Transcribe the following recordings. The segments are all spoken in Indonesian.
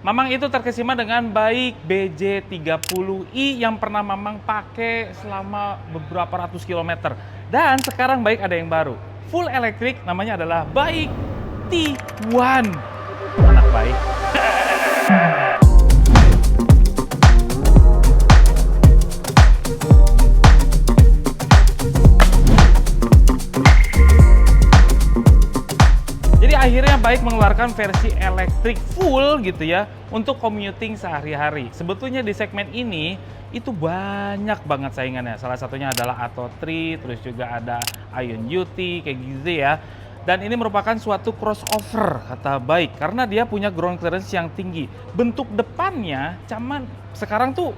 Mamang itu terkesima dengan baik BJ30i yang pernah Mamang pakai selama beberapa ratus kilometer. Dan sekarang baik ada yang baru. Full elektrik, namanya adalah baik T1. Anak baik. Jadi akhirnya baik mengeluarkan versi elektrik full gitu ya untuk commuting sehari-hari. Sebetulnya di segmen ini itu banyak banget saingannya. Salah satunya adalah Atto 3, terus juga ada Ion UT kayak gitu ya. Dan ini merupakan suatu crossover kata baik karena dia punya ground clearance yang tinggi. Bentuk depannya cuman sekarang tuh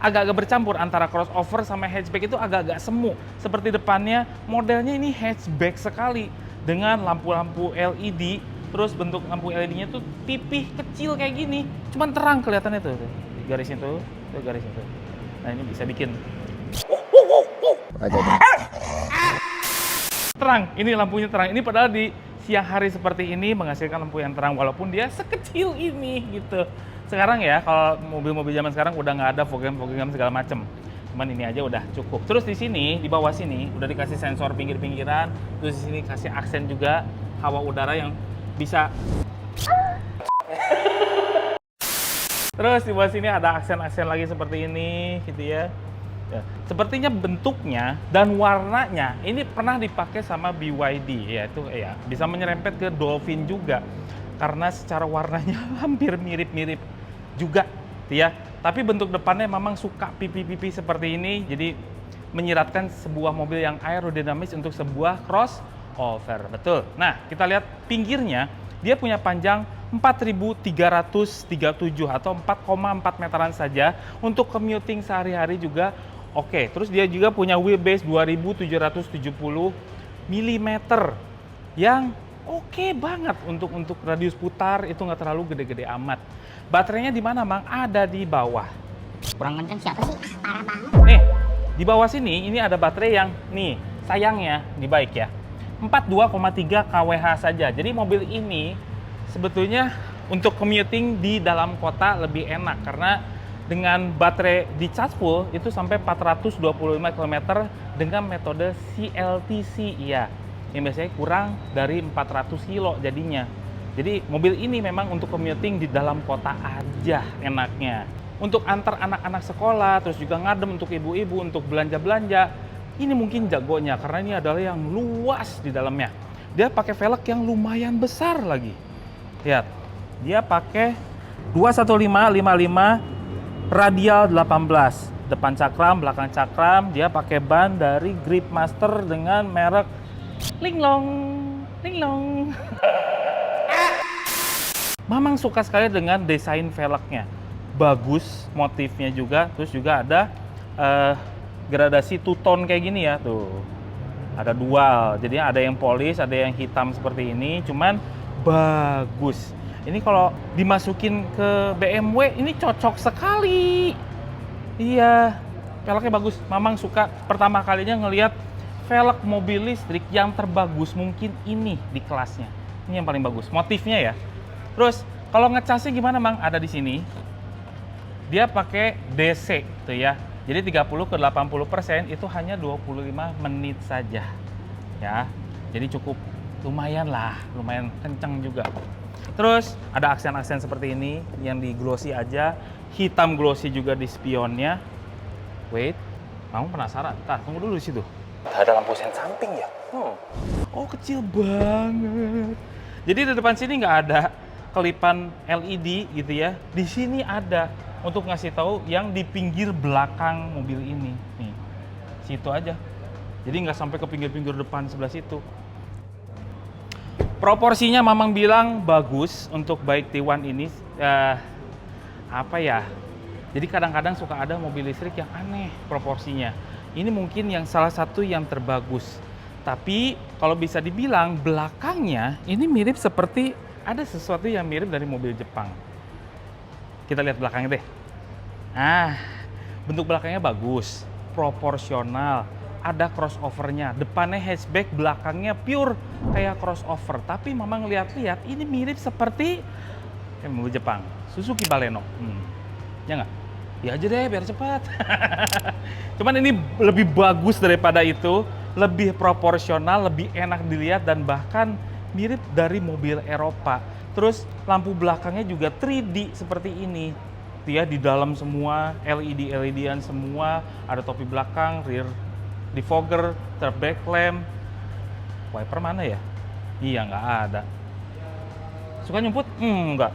agak-agak bercampur antara crossover sama hatchback, itu agak-agak semu. Seperti depannya modelnya ini hatchback sekali dengan lampu-lampu LED, terus bentuk lampu LED-nya tuh pipih kecil kayak gini, cuman terang kelihatannya tuh, garisnya tuh garisnya tuh. Nah ini bisa bikin terang, ini lampunya terang. Ini padahal di siang hari seperti ini menghasilkan lampu yang terang walaupun dia sekecil ini gitu. Sekarang ya kalau mobil-mobil zaman sekarang udah nggak ada fog lamp segala macem. Cuman ini aja udah cukup. Terus di sini, di bawah sini udah dikasih sensor pinggir-pinggiran. Terus di sini kasih aksen juga hawa udara yang bisa. Terus di bawah sini ada aksen-aksen lagi seperti ini, gitu ya. Ya. Sepertinya bentuknya dan warnanya ini pernah dipakai sama BYD, yaitu ya bisa menyerempet ke Dolphin juga karena secara warnanya hampir mirip-mirip juga, ya. Tapi bentuk depannya memang suka pipi-pipi seperti ini, jadi menyiratkan sebuah mobil yang aerodinamis untuk sebuah crossover. Betul. Nah, kita lihat pinggirnya, dia punya panjang 4.337 atau 4,4 meteran saja untuk commuting sehari-hari juga. Oke, terus dia juga punya wheelbase 2.770 mm yang oke banget untuk radius putar, itu nggak terlalu gede-gede amat. Baterainya di mana, Mang? Ada di bawah. Kurang kencang siapa sih? Parah banget. Nih, di bawah sini ini ada baterai yang nih, sayangnya di baik ya. 42,3 kWh saja. Jadi mobil ini sebetulnya untuk commuting di dalam kota lebih enak karena dengan baterai di charge full itu sampai 425 km dengan metode CLTC ya. Yang biasanya kurang dari 400 kilo jadinya. Jadi mobil ini memang untuk commuting di dalam kota aja enaknya. Untuk antar anak-anak sekolah, terus juga ngadem untuk ibu-ibu, untuk belanja-belanja, ini mungkin jagonya karena ini adalah yang luas di dalamnya. Dia pakai velg yang lumayan besar lagi. Lihat, dia pakai 21555 radial 18. Depan cakram, belakang cakram, dia pakai ban dari Gripmaster dengan merek Linglong, Linglong. Mamang suka sekali dengan desain velgnya, bagus motifnya juga, terus juga ada gradasi two-tone kayak gini ya, tuh ada dual, jadi ada yang polis, ada yang hitam seperti ini, cuman bagus. Ini kalau dimasukin ke BMW ini cocok sekali. Iya, velgnya bagus. Mamang suka pertama kalinya ngelihat velg mobil listrik yang terbagus mungkin ini di kelasnya. Ini yang paling bagus, motifnya ya. Terus kalau ngecasnya gimana, Mang? Ada di sini. Dia pakai DC tuh ya. Jadi 30 ke 80% itu hanya 25 menit saja. Ya. Jadi cukup lumayan lah, lumayan kenceng juga. Terus ada aksen-aksen seperti ini yang di glossy aja, hitam glossy juga di spionnya. Wait, kamu penasaran? Tah, tunggu dulu di situ. Ada lampu sen samping ya? Oh, kecil banget. Jadi di depan sini nggak ada kelipan LED gitu ya. Di sini ada untuk ngasih tahu yang di pinggir belakang mobil ini. Nih, situ aja. Jadi nggak sampai ke pinggir-pinggir depan sebelah situ. Proporsinya Mamang bilang bagus untuk baik T1 ini. Apa ya? Jadi kadang-kadang suka ada mobil listrik yang aneh proporsinya. Ini mungkin yang salah satu yang terbagus. Tapi kalau bisa dibilang belakangnya ini mirip seperti ada sesuatu yang mirip dari mobil Jepang. Kita lihat belakangnya deh. Nah, bentuk belakangnya bagus, proporsional, ada crossovernya. Depannya hatchback, belakangnya pure kayak crossover. Tapi Mamang lihat-lihat ini mirip seperti mobil Jepang. Suzuki Baleno. Ya nggak? Ya aja deh biar cepat. Cuman ini lebih bagus daripada itu, lebih proporsional, lebih enak dilihat dan bahkan mirip dari mobil Eropa. Terus lampu belakangnya juga 3D seperti ini. Ya, di dalam semua LED-LED-an semua, ada topi belakang, rear defogger, back lamp. Wiper mana ya? Iya, nggak ada. Suka nyumput? Nggak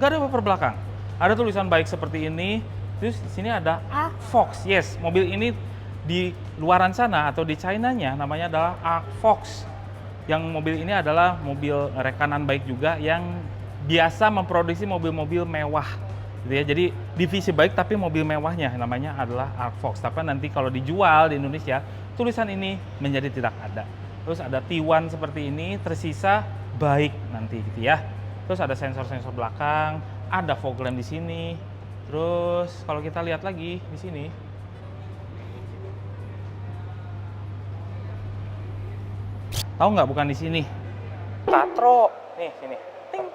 ada wiper belakang. Ada tulisan baik seperti ini. Terus di sini ada Arcfox. Yes, mobil ini di luaran sana atau di China-nya namanya adalah Arcfox. Yang mobil ini adalah mobil rekanan baik juga yang biasa memproduksi mobil-mobil mewah. Gitu ya. Jadi divisi baik tapi mobil mewahnya namanya adalah Arcfox. Tapi nanti kalau dijual di Indonesia, tulisan ini menjadi tidak ada. Terus ada T1 seperti ini, tersisa baik nanti gitu ya. Terus ada sensor-sensor belakang, ada fog lamp di sini. Terus kalau kita lihat lagi di sini, tahu nggak bukan di sini? Katro, nih sini. Ting.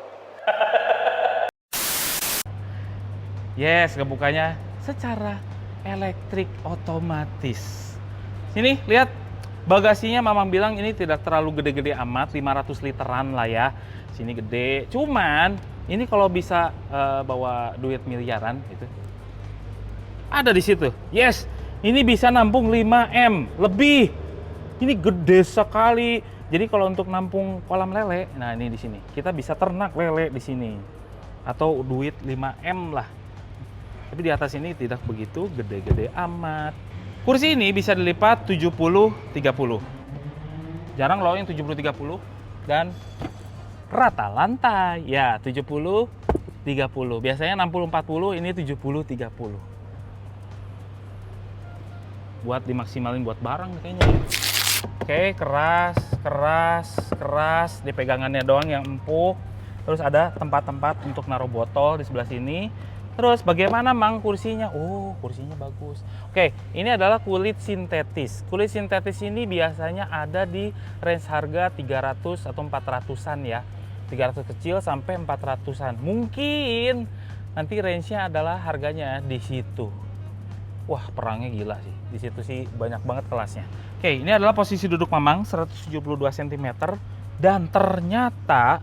Yes, kebukanya secara elektrik otomatis. Sini lihat bagasinya, Mamang bilang ini tidak terlalu gede-gede amat, 500 literan lah ya. Sini gede, cuman ini kalau bisa bawa duit miliaran itu ada di situ. Yes, ini bisa nampung 5M lebih. Ini gede sekali. Jadi kalau untuk nampung kolam lele, nah ini di sini kita bisa ternak lele di sini. Atau duit 5M lah. Tapi di atas ini tidak begitu gede-gede amat. Kursi ini bisa dilipat 70-30. Jarang loh yang 70-30 dan rata lantai. Ya, 70-30. Biasanya 60-40, ini 70-30. Buat dimaksimalin buat barang kayaknya. Oke, keras. Di pegangannya doang yang empuk. Terus ada tempat-tempat untuk naruh botol di sebelah sini. Terus bagaimana Mang kursinya? Oh, kursinya bagus. Oke, ini adalah kulit sintetis. Kulit sintetis ini biasanya ada di range harga 300 atau 400-an ya. 300 kecil sampai 400-an. Mungkin nanti range-nya adalah harganya di situ. Wah, perangnya gila sih. Di situ sih banyak banget kelasnya. Oke, ini adalah posisi duduk Mamang 172 cm dan ternyata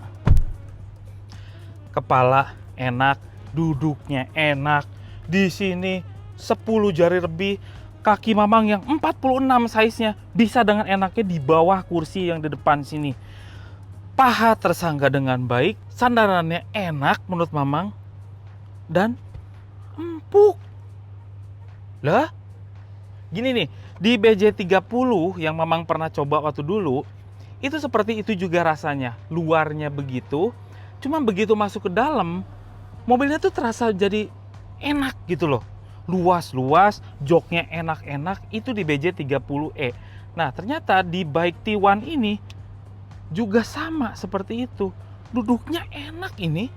kepala enak, duduknya enak. Di sini 10 jari lebih, kaki Mamang yang 46 size-nya bisa dengan enaknya di bawah kursi yang di depan sini. Paha tersangga dengan baik, sandarannya enak menurut Mamang, dan empuk. Lah, gini nih, di BJ30 yang Mamang pernah coba waktu dulu, itu seperti itu juga rasanya. Luarnya begitu, cuma begitu masuk ke dalam, mobilnya tuh terasa jadi enak gitu loh. Luas-luas, joknya enak-enak, itu di BJ30E. Nah, ternyata di bike T1 ini juga sama seperti itu. Duduknya enak ini.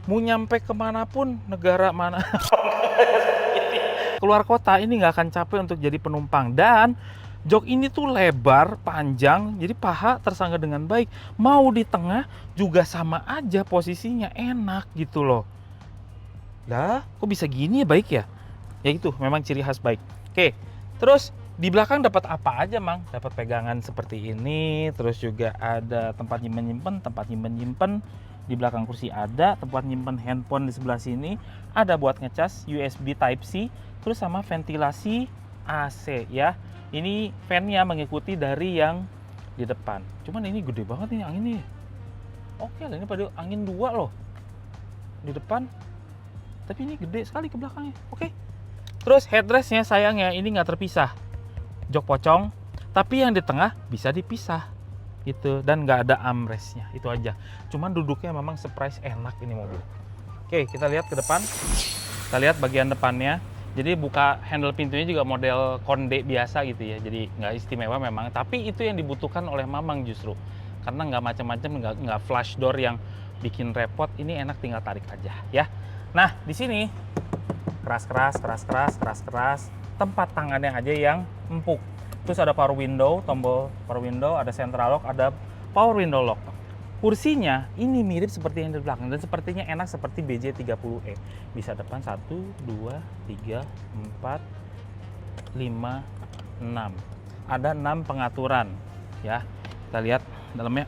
Mau nyampe kemanapun, negara mana, keluar kota, ini nggak akan capek untuk jadi penumpang. Dan jok ini tuh lebar, panjang, jadi paha tersangga dengan baik. Mau di tengah juga sama aja posisinya, enak gitu loh. Lah, kok bisa gini ya baik ya? Ya itu, memang ciri khas baik. Oke, terus di belakang dapat apa aja Mang? Dapat pegangan seperti ini, terus juga ada tempat nyimpen. Di belakang kursi ada tempat nyimpen handphone di sebelah sini. Ada buat ngecas USB Type-C, terus sama ventilasi AC ya. Ini fan-nya mengikuti dari yang di depan. Cuman ini gede banget nih anginnya. Oke lah, ini pada angin 2 loh di depan. Tapi ini gede sekali ke belakangnya. Oke. Terus headrestnya sayangnya ini nggak terpisah. Jok pocong, tapi yang di tengah bisa dipisah gitu, dan nggak ada armrestnya, itu aja. Cuman duduknya memang surprise enak ini mobil. Oke, kita lihat ke depan. Kita lihat bagian depannya. Jadi buka handle pintunya juga model konde biasa gitu ya. Jadi nggak istimewa memang, tapi itu yang dibutuhkan oleh Mamang justru. Karena nggak macam-macam, nggak flash door yang bikin repot. Ini enak tinggal tarik aja ya. Nah, di sini keras. Tempat tangannya aja yang empuk. Terus ada power window, tombol power window, ada central lock, ada power window lock. Kursinya ini mirip seperti yang di belakang dan sepertinya enak seperti BJ30E. Bisa depan 1, 2, 3, 4, 5, 6. Ada 6 pengaturan ya. Kita lihat dalamnya.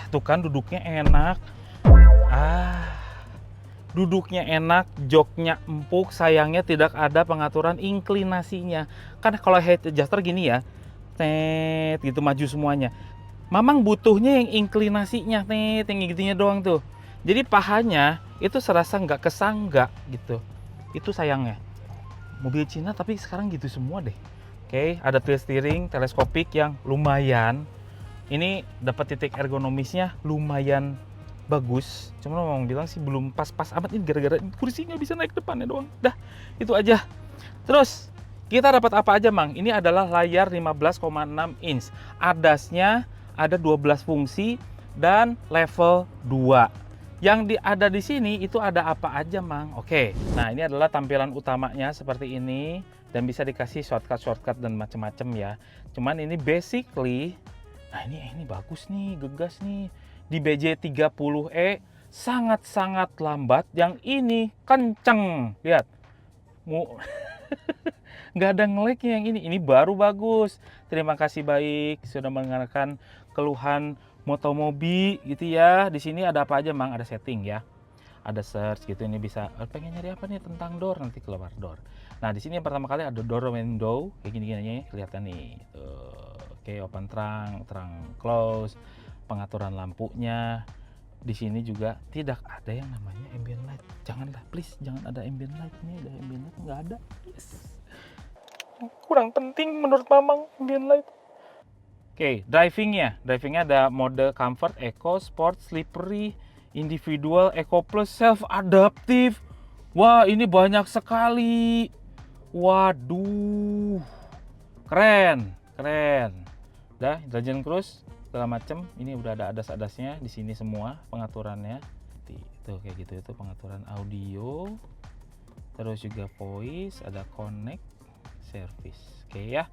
Tuh kan duduknya enak. Duduknya enak, joknya empuk, sayangnya tidak ada pengaturan inklinasinya. Kan kalau head adjuster gini ya, tet gitu maju semuanya. Mamang butuhnya yang inklinasinya, tet yang gitunya doang tuh. Jadi pahanya itu serasa nggak kesanggak gitu. Itu sayangnya. Mobil Cina tapi sekarang gitu semua deh. Oke, ada tilt steering teleskopik yang lumayan. Ini dapat titik ergonomisnya lumayan bagus. Cuma mau bilang sih belum pas-pas amat, ini gara-gara kursi nggak bisa naik depannya doang. Dah, itu aja. Terus kita dapat apa aja, Mang? Ini adalah layar 15,6 inch. ADAS-nya ada 12 fungsi dan level 2. Yang ada di sini itu ada apa aja, Mang? Oke. Nah, ini adalah tampilan utamanya seperti ini dan bisa dikasih shortcut dan macam-macam ya. Cuman ini basically, nah ini bagus nih, gegas nih. Di BJ30E sangat-sangat lambat, yang ini kenceng. Lihat, nggak ada ngeleknya yang ini baru bagus. Terima kasih baik sudah mendengarkan keluhan Motomobi gitu ya. Di sini ada apa aja, Mang? Ada setting ya, ada search gitu. Ini bisa pengen nyari apa nih tentang door, nanti keluar door. Nah, di sini yang pertama kali ada door window kayak gini-gini, kelihatan nih. Oke, open terang close. Pengaturan lampunya. Di sini juga tidak ada yang namanya ambient light. Janganlah, please, jangan ada ambient light. Ini ada ambient light, nggak ada. Yes. Kurang penting menurut Mamang ambient light. Oke, drivingnya ada mode comfort, eco, sport, slippery, individual, eco plus, self adaptive. Wah, ini banyak sekali. Waduh, keren. Dah, intelligent cruise segala macam. Ini udah ada adas-adasnya di sini semua pengaturannya. Tuh kayak gitu, itu pengaturan audio. Terus juga voice, ada connect, service. Oke ya.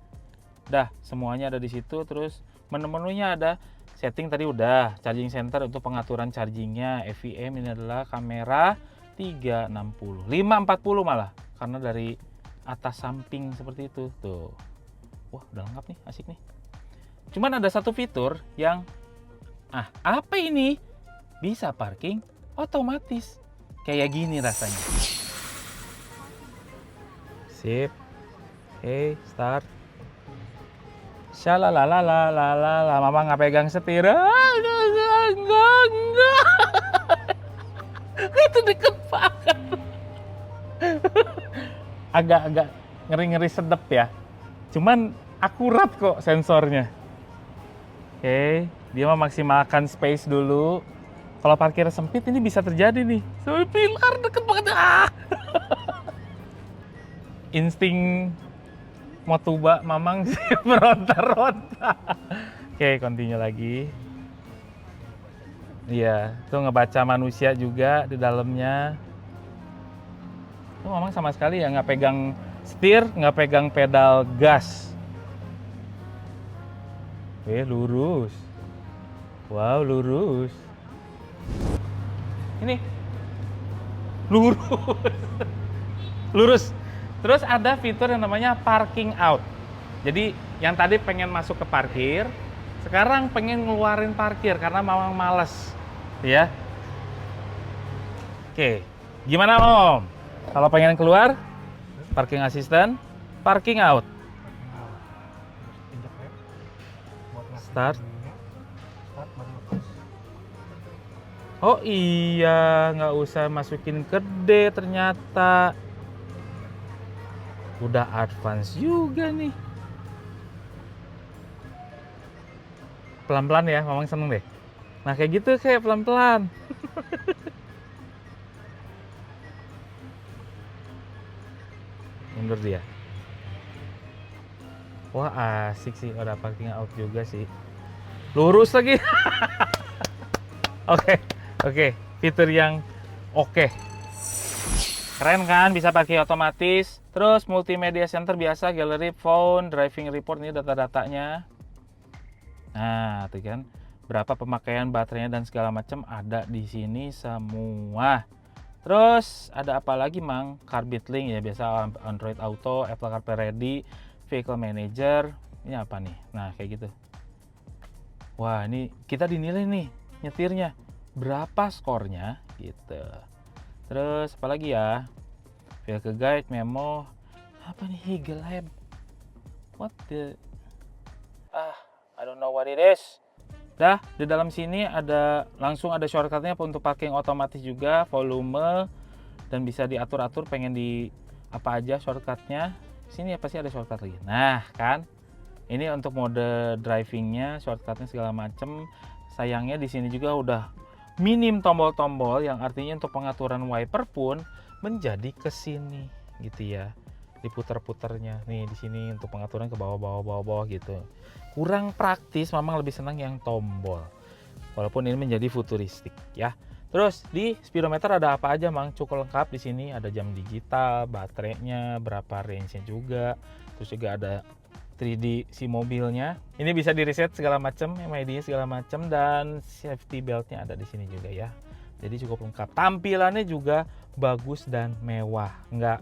Dah, semuanya ada di situ. Terus menu-menunya ada setting tadi udah, charging center untuk pengaturan chargingnya, FVM ini adalah kamera 360, 540 malah, karena dari atas samping seperti itu tuh. Wah, udah lengkap nih, asik nih. Cuman ada satu fitur yang apa ini? Bisa parking otomatis. Kayak gini rasanya. Sip. Oke, start. Shalalalalala, Mama nggak pegang setir. Enggak. Itu deket banget. Agak ngeri-ngeri sedep ya. Cuman akurat kok sensornya. Oke, dia memaksimalkan space dulu. Kalau parkir sempit ini bisa terjadi nih. Sampai pilar deket banget. Insting Motuba Mamang sih meronta-ronta. Oke, continue lagi. Iya, tuh ngebaca manusia juga di dalamnya. Tuh Mamang sama sekali ya nggak pegang setir, nggak pegang pedal gas. Lurus. Wow, lurus. Ini lurus. Terus ada fitur yang namanya parking out. Jadi yang tadi pengen masuk ke parkir, sekarang pengen ngeluarin parkir karena Mamang males, ya. Oke, gimana Om? Kalau pengen keluar, parking assistant, parking out. Start. Oh iya, nggak usah masukin ke D ternyata. Udah advance juga nih. Pelan-pelan ya, Mamang seneng deh. Nah kayak gitu, kayak pelan-pelan. Mundur dia. Wah asik sih, ada parking out juga sih. Lurus lagi. Oke, fitur yang oke. Keren kan, bisa parkir otomatis. Terus multimedia center biasa, gallery, phone, driving report, ini data-datanya. Nah, tuh kan. berapa pemakaian baterainya dan segala macam ada di sini semua. Terus ada apa lagi Mang? Carbit link ya, biasa Android Auto, Apple CarPlay Ready, Vehicle Manager. Ini apa nih? Nah kayak gitu. Wah ini kita dinilai nih nyetirnya, berapa skornya gitu. Terus apa lagi ya? Vehicle Guide, Memo, apa nih, Eagle Lab. What the? I don't know what it is. Dah, di dalam sini langsung ada shortcutnya untuk parking otomatis juga, volume, dan bisa diatur-atur pengen di apa aja shortcutnya. Sini pasti ada shortcut lagi. Nah kan, ini untuk mode drivingnya, shortcutnya segala macem. Sayangnya di sini juga udah minim tombol-tombol, yang artinya untuk pengaturan wiper pun menjadi ke sini gitu ya. Diputer-puternya nih di sini untuk pengaturan ke bawah gitu. Kurang praktis, memang lebih senang yang tombol. Walaupun ini menjadi futuristik ya. Terus di speedometer ada apa aja Mang? Cukup lengkap di sini, ada jam digital, baterainya, berapa range-nya juga. Terus juga ada 3D si mobilnya. Ini bisa di reset segala macam, MID-nya segala macam, dan safety belt-nya ada di sini juga ya. Jadi cukup lengkap. Tampilannya juga bagus dan mewah. Enggak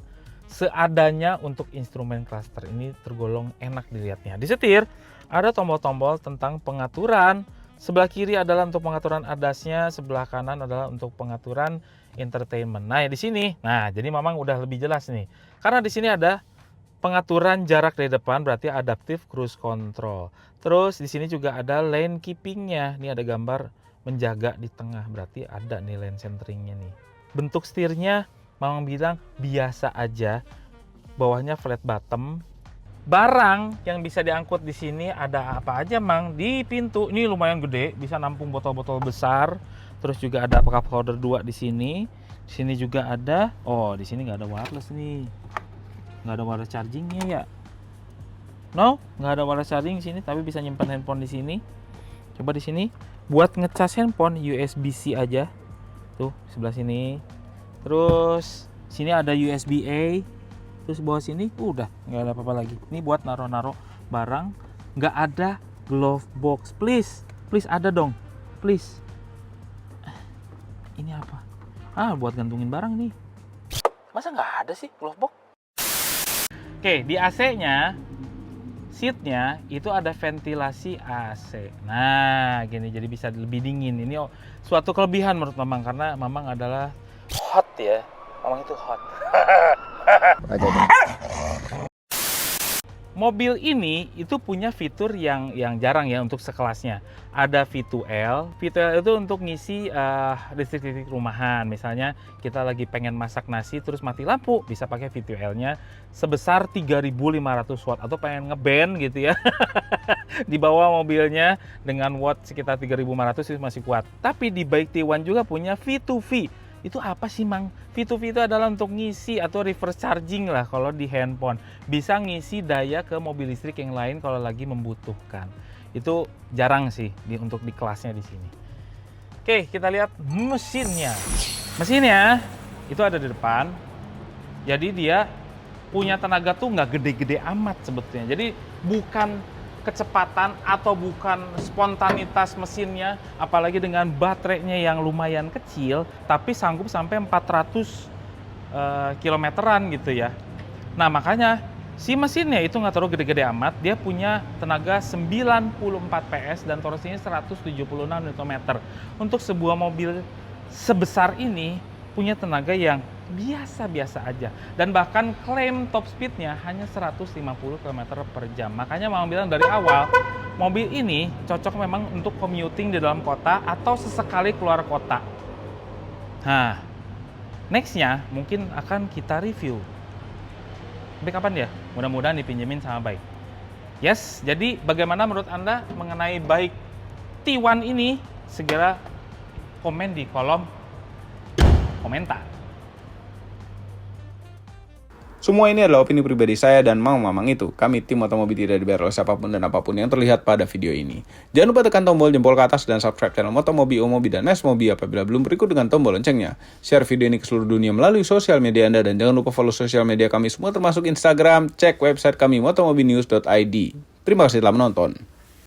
seadanya untuk instrumen cluster, ini tergolong enak dilihatnya. Di setir ada tombol-tombol tentang pengaturan. Sebelah kiri adalah untuk pengaturan ADAS-nya, sebelah kanan adalah untuk pengaturan entertainment. Nah, di sini, jadi memang udah lebih jelas nih. Karena di sini ada pengaturan jarak di depan, berarti adaptive cruise control. Terus di sini juga ada lane keeping-nya. Ini ada gambar menjaga di tengah, berarti ada nih lane centering-nya nih. Bentuk setirnya Mamang bilang biasa aja, bawahnya flat bottom. Barang yang bisa diangkut di sini ada apa aja Mang? Di pintu ini lumayan gede, bisa nampung botol-botol besar. Terus juga ada cup holder 2 di sini. Di sini juga ada. Oh, di sini nggak ada wireless nih. Nggak ada wireless chargingnya ya. No, nggak ada wireless charging di sini, tapi bisa nyimpan handphone di sini. Coba di sini buat ngecas handphone USB-C aja. Tuh, sebelah sini. Terus sini ada USB-A. Terus bawah sini udah nggak ada apa-apa lagi. Ini buat naro-naro barang. Nggak ada glove box. Please ada dong. Please. Ini apa? Buat gantungin barang nih. Masa nggak ada sih glove box? Oke, di AC-nya, seatnya itu ada ventilasi AC. Nah, gini, jadi bisa lebih dingin. Ini suatu kelebihan menurut Mamang, karena Mamang adalah hot ya. Mamang itu hot. Mobil ini itu punya fitur yang jarang ya untuk sekelasnya. Ada V2L. V2L itu untuk ngisi listrik rumahan. Misalnya kita lagi pengen masak nasi terus mati lampu, bisa pakai V2L-nya sebesar 3.500 watt, atau pengen ngeband gitu ya. Di bawah mobilnya dengan watt sekitar 3.500 itu masih kuat. Tapi di Bike T1 juga punya V2V. Itu apa sih Mang? V2V itu adalah untuk ngisi atau reverse charging lah kalau di handphone. Bisa ngisi daya ke mobil listrik yang lain kalau lagi membutuhkan. Itu jarang sih untuk di kelasnya di sini. Oke, kita lihat mesinnya. Mesinnya itu ada di depan. Jadi dia punya tenaga tuh nggak gede-gede amat sebetulnya. Jadi bukan kecepatan atau bukan spontanitas mesinnya, apalagi dengan baterainya yang lumayan kecil, tapi sanggup sampai 400 kilometeran gitu ya. Nah makanya si mesinnya itu nggak terlalu gede-gede amat, dia punya tenaga 94 PS dan torsinya 176 Nm. Untuk sebuah mobil sebesar ini punya tenaga yang biasa-biasa aja, dan bahkan klaim top speednya hanya 150 km per jam. Makanya Mamang bilang dari awal, mobil ini cocok memang untuk commuting di dalam kota atau sesekali keluar kota. Nah, nextnya mungkin akan kita review. Tapi kapan ya? Mudah-mudahan dipinjemin sama Bike. Yes, jadi bagaimana menurut Anda mengenai Bike T1 ini? Segera komen di kolom komentar. Semua ini adalah opini pribadi saya dan Mamang itu. Kami tim Motomobi tidak dibayar oleh siapapun dan apapun yang terlihat pada video ini. Jangan lupa tekan tombol jempol ke atas dan subscribe channel Motomobi, Omobi, dan Nesmobi apabila belum, berikut dengan tombol loncengnya. Share video ini ke seluruh dunia melalui sosial media Anda, dan jangan lupa follow sosial media kami semua termasuk Instagram. Cek website kami motomobinews.id. Terima kasih telah menonton.